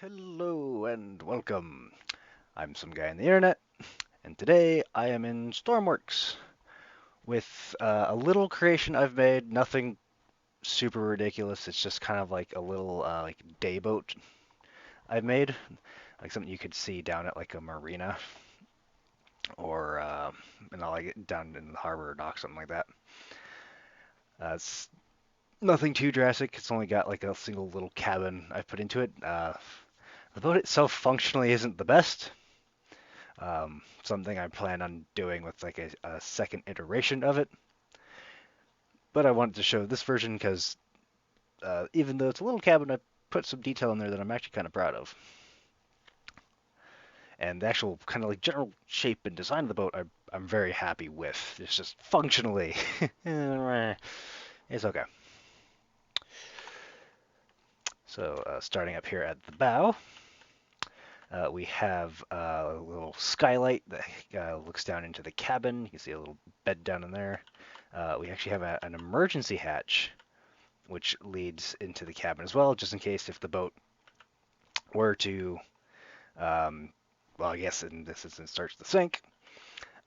Hello and welcome. I'm some guy on the internet, and today I am in Stormworks with a little creation I've made. Nothing super ridiculous. It's just kind of like a little like day boat I've made, like something you could see down at like a marina or like down in the harbor or dock, something like that. It's nothing too drastic. It's only got like a single little cabin I've put into it. The boat itself functionally isn't the best. Something I plan on doing with like a second iteration of it. But I wanted to show this version because even though it's a little cabin, I put some detail in there that I'm actually kind of proud of. And the actual kind of like general shape and design of the boat, I'm very happy with. It's just functionally, it's okay. So starting up here at the bow, we have a little skylight that looks down into the cabin. You can see a little bed down in there. We actually have an emergency hatch, which leads into the cabin as well, just in case if the boat were to, um, well, I guess in this instance, starts to sink.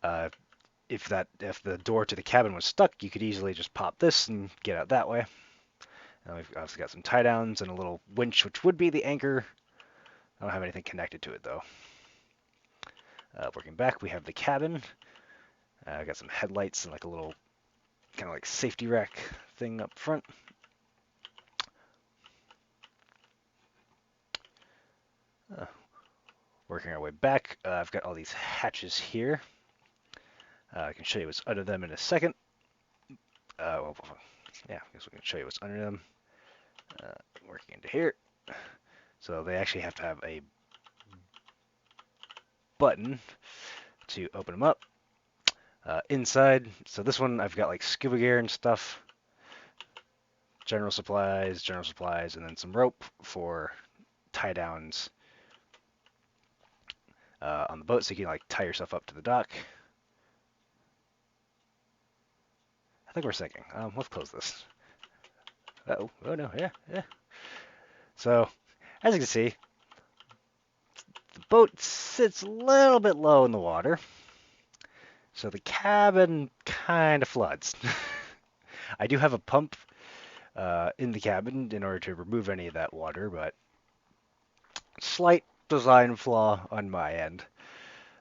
Uh, if the door to the cabin was stuck, you could easily just pop this and get out that way. And we've also got some tie downs and a little winch, which would be the anchor. I don't have anything connected to it though. Working back, we have the cabin. I got some headlights and like a little kind of like safety rack thing up front. Uh, Working our way back, I've got all these hatches here. I can show you what's under them in a second. Yeah, I guess we can show you what's under them. Uh, Working into here. So they actually have to have a button to open them up. Inside, so this one I've got like scuba gear and stuff, general supplies, and then some rope for tie downs on the boat so you can like tie yourself up to the dock. I think we're sinking. Let's close this. Uh-oh. Oh no, yeah. So, as you can see, the boat sits a little bit low in the water, so the cabin kind of floods. I do have a pump in the cabin in order to remove any of that water, but slight design flaw on my end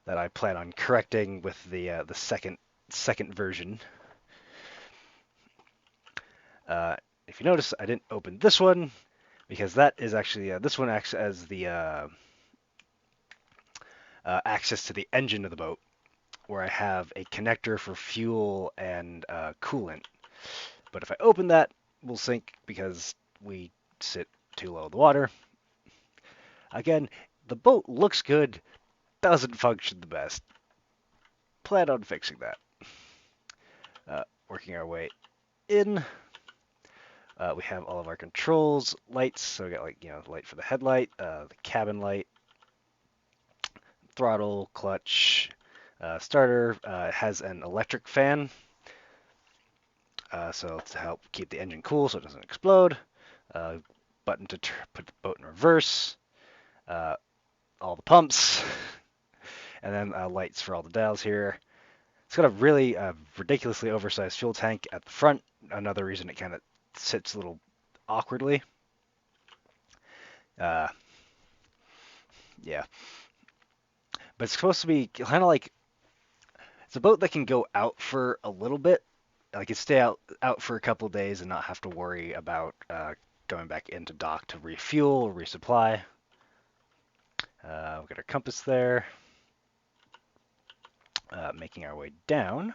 that I plan on correcting with the second version. If you notice, I didn't open this one because that is actually this one acts as the access to the engine of the boat, where I have a connector for fuel and coolant. But if I open that, we'll sink because we sit too low in the water. Again, the boat looks good, doesn't function the best. Plan on fixing that. Working our way in. We have all of our controls, lights. So we got like light for the headlight, the cabin light, throttle, clutch, starter. It has an electric fan, so to help keep the engine cool so it doesn't explode. Button to put the boat in reverse. All the pumps, and then lights for all the dials here. It's got a really ridiculously oversized fuel tank at the front. Another reason it kind of sits a little awkwardly. Uh, yeah, but it's supposed to be kind of like it's a boat that can go out for a little bit. Like it stay out for a couple of days and not have to worry about going back into dock to refuel, resupply. We've got our compass there. Making our way down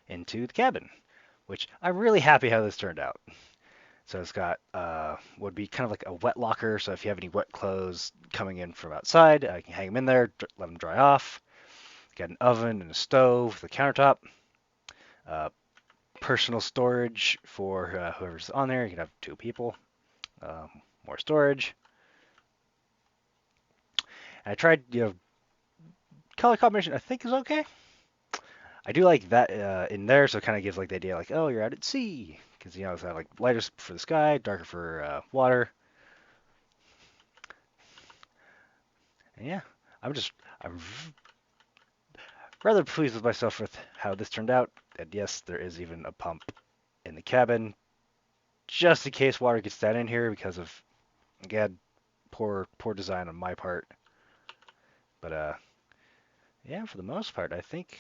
into the cabin, which I'm really happy how this turned out. So it's got would be kind of like a wet locker. So if you have any wet clothes coming in from outside, you can hang them in there, let them dry off. Got an oven and a stove, the countertop. Uh, Personal storage for whoever's on there. You can have 2 people. More storage. And I tried, color combination I think is okay. I do like that in there, so it kind of gives like the idea like, oh, you're out at sea. Because, it's like lighter for the sky, darker for water. Yeah, I'm rather pleased with myself with how this turned out. And yes, there is even a pump in the cabin, just in case water gets down in here because of, again, poor design on my part. But yeah, for the most part, I think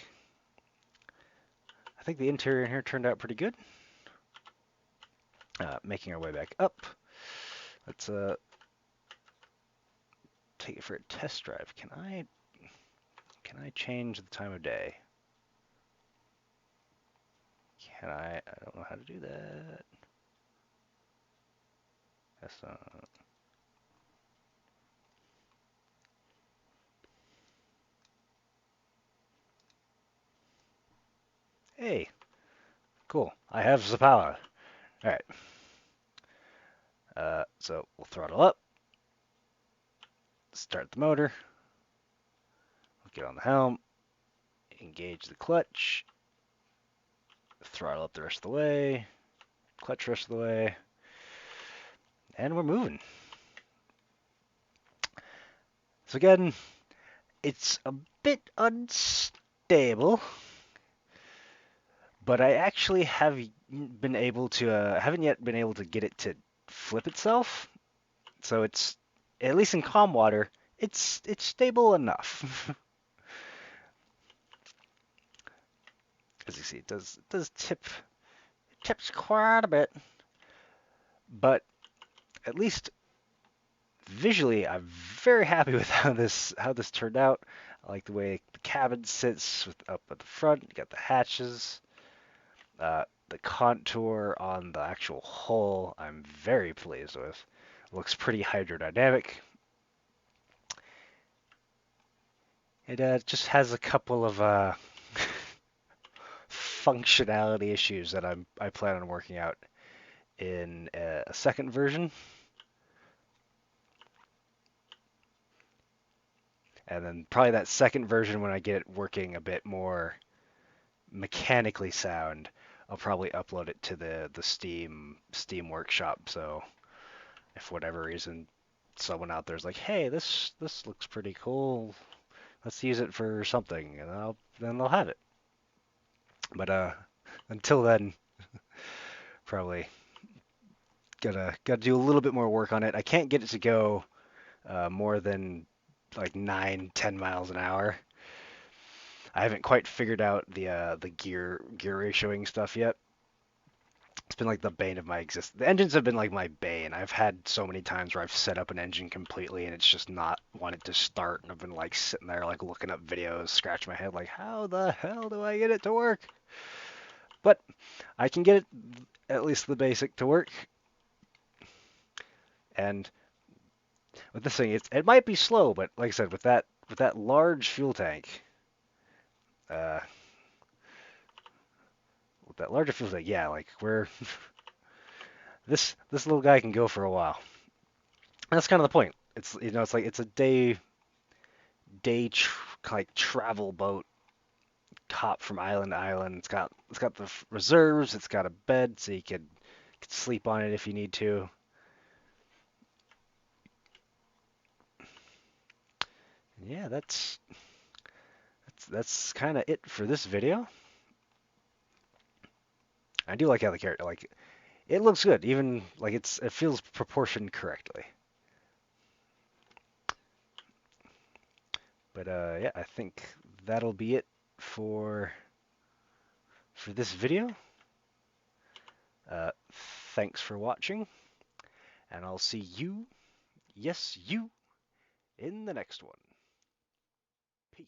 the interior in here turned out pretty good. Making our way back up. Let's take it for a test drive. Can I change the time of day? Can I? I don't know how to do that. That's Hey, cool. I have the power. All right. So we'll throttle up, start the motor, get on the helm, engage the clutch, throttle up the rest of the way, clutch the rest of the way, and we're moving. So again, it's a bit unstable, but I actually haven't yet been able to get it to flip itself. So it's, at least in calm water, it's stable enough. As you see, it does tips quite a bit, but at least visually, I'm very happy with how this turned out. I like the way the cabin sits up at the front. You got the hatches, the contour on the actual hull. I'm very pleased with. Looks pretty hydrodynamic. It just has a couple of functionality issues that I plan on working out in a second version. And then probably that second version, when I get it working a bit more mechanically sound, I'll probably upload it to the Steam workshop. So if for whatever reason someone out there's like, hey, this looks pretty cool, let's use it for something, and then they'll have it. But until then, probably gotta do a little bit more work on it. I can't get it to go more than like 9-10 miles an hour. I haven't quite figured out the gear ratioing stuff yet. It's been like the bane of my existence. The engines have been like my bane. I've had so many times where I've set up an engine completely and it's just not wanted to start, and I've been like sitting there like looking up videos, scratching my head like, how the hell do I get it to work? But I can get it, at least the basic, to work. And with this thing, it might be slow, but like I said, with that large fuel tank, uh, with that larger fuel tank, yeah, like we're this little guy can go for a while. And that's kind of the point. It's like it's a like travel boat, hop from island to island. It's got the reserves. It's got a bed, so you could sleep on it if you need to. Yeah, that's kind of it for this video. I do like how the character, like, it looks good, even like it feels proportioned correctly. But yeah, I think that'll be it for this video. Uh, Thanks for watching, and I'll see you, yes, you, in the next one. Peace.